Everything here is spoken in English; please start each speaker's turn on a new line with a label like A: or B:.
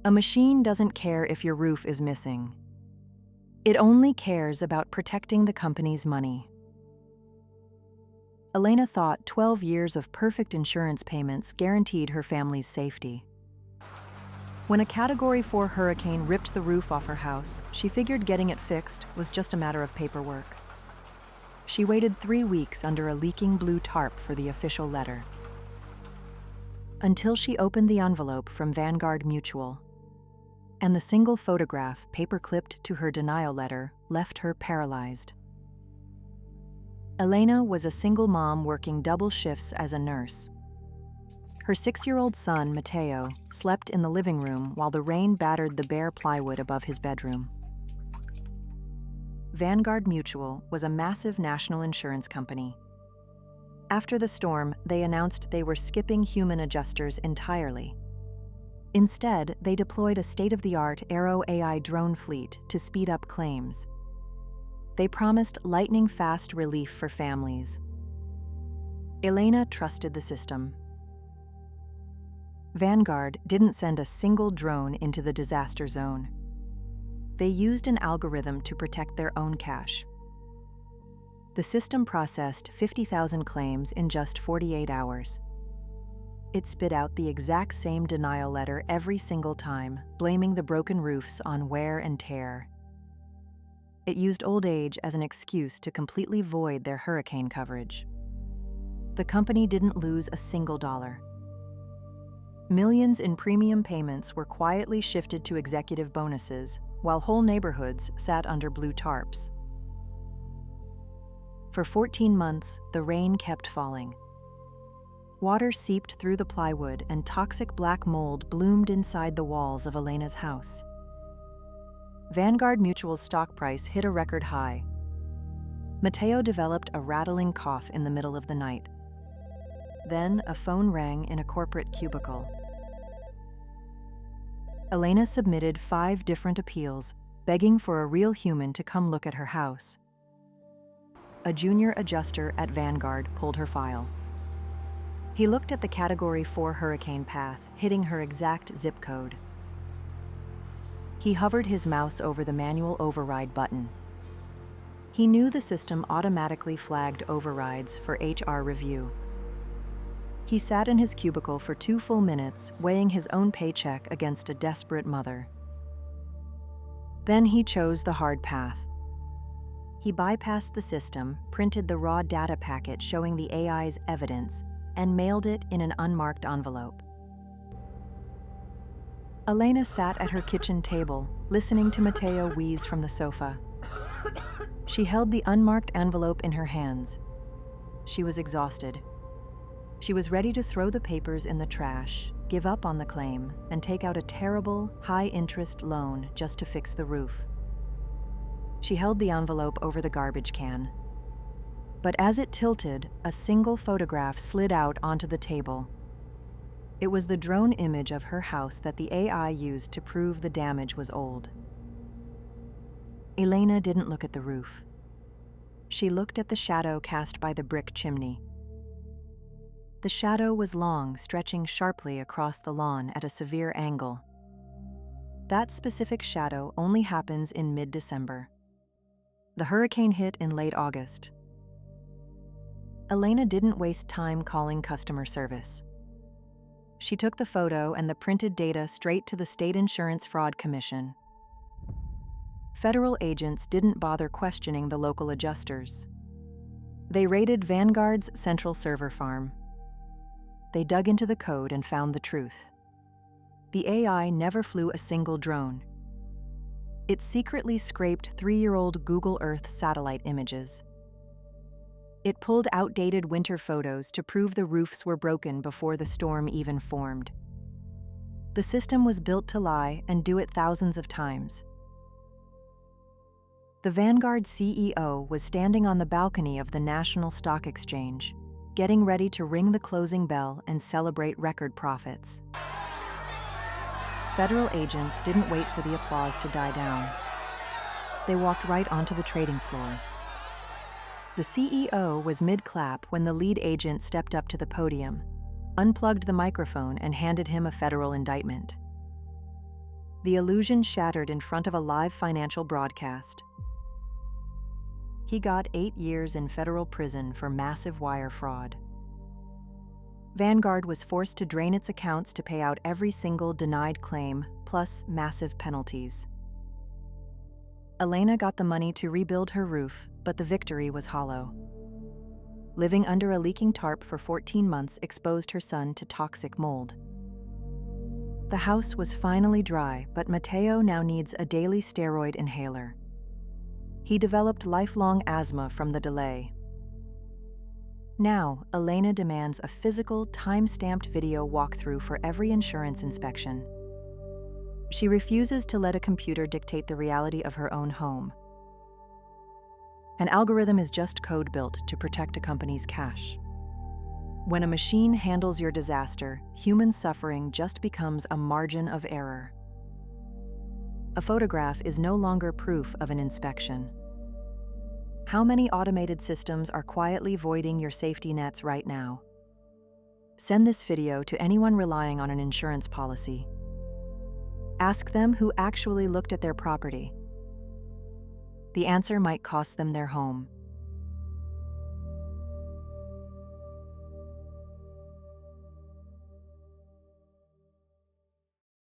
A: A machine doesn't care if your roof is missing. It only cares about protecting the company's money. Elena thought 12 years of perfect insurance payments guaranteed her family's safety. When a Category 4 hurricane ripped the roof off her house, she figured getting it fixed was just a matter of paperwork. She waited 3 weeks under a leaking blue tarp for the official letter. Until she opened the envelope from Vanguard Mutual, and the single photograph paper-clipped to her denial letter left her paralyzed. Elena was a single mom working double shifts as a nurse. Her 6-year-old son, Matteo, slept in the living room while the rain battered the bare plywood above his bedroom. Vanguard Mutual was a massive national insurance company. After the storm, they announced they were skipping human adjusters entirely. Instead, they deployed a state-of-the-art Aero AI drone fleet to speed up claims. They promised lightning-fast relief for families. Elena trusted the system. Vanguard didn't send a single drone into the disaster zone. They used an algorithm to protect their own cash. The system processed 50,000 claims in just 48 hours. It spit out the exact same denial letter every single time, blaming the broken roofs on wear and tear. It used old age as an excuse to completely void their hurricane coverage. The company didn't lose a single dollar. Millions in premium payments were quietly shifted to executive bonuses, while whole neighborhoods sat under blue tarps. For 14 months, the rain kept falling. Water seeped through the plywood and toxic black mold bloomed inside the walls of Elena's house. Vanguard Mutual's stock price hit a record high. Matteo developed a rattling cough in the middle of the night. Then a phone rang in a corporate cubicle. Elena submitted 5 different appeals, begging for a real human to come look at her house. A junior adjuster at Vanguard pulled her file. He looked at the Category 4 hurricane path, hitting her exact zip code. He hovered his mouse over the manual override button. He knew the system automatically flagged overrides for HR review. He sat in his cubicle for 2 full minutes, weighing his own paycheck against a desperate mother. Then he chose the hard path. He bypassed the system, printed the raw data packet showing the AI's evidence, and mailed it in an unmarked envelope. Elena sat at her kitchen table, listening to Matteo wheeze from the sofa. She held the unmarked envelope in her hands. She was exhausted. She was ready to throw the papers in the trash, give up on the claim, and take out a terrible, high-interest loan just to fix the roof. She held the envelope over the garbage can. But as it tilted, a single photograph slid out onto the table. It was the drone image of her house that the AI used to prove the damage was old. Elena didn't look at the roof. She looked at the shadow cast by the brick chimney. The shadow was long, stretching sharply across the lawn at a severe angle. That specific shadow only happens in mid-December. The hurricane hit in late August. Elena didn't waste time calling customer service. She took the photo and the printed data straight to the State Insurance Fraud Commission. Federal agents didn't bother questioning the local adjusters. They raided Vanguard's central server farm. They dug into the code and found the truth. The AI never flew a single drone. It secretly scraped 3-year-old Google Earth satellite images. It pulled outdated winter photos to prove the roofs were broken before the storm even formed. The system was built to lie and do it thousands of times. The Vanguard CEO was standing on the balcony of the National Stock Exchange, getting ready to ring the closing bell and celebrate record profits. Federal agents didn't wait for the applause to die down. They walked right onto the trading floor. The CEO was mid-clap when the lead agent stepped up to the podium, unplugged the microphone, and handed him a federal indictment. The illusion shattered in front of a live financial broadcast. He got 8 years in federal prison for massive wire fraud. Vanguard was forced to drain its accounts to pay out every single denied claim, plus massive penalties. Elena got the money to rebuild her roof, but the victory was hollow. Living under a leaking tarp for 14 months exposed her son to toxic mold. The house was finally dry, but Matteo now needs a daily steroid inhaler. He developed lifelong asthma from the delay. Now, Elena demands a physical, time-stamped video walkthrough for every insurance inspection. She refuses to let a computer dictate the reality of her own home. An algorithm is just code built to protect a company's cash. When a machine handles your disaster, human suffering just becomes a margin of error. A photograph is no longer proof of an inspection. How many automated systems are quietly voiding your safety nets right now? Send this video to anyone relying on an insurance policy. Ask them who actually looked at their property. The answer might cost them their home.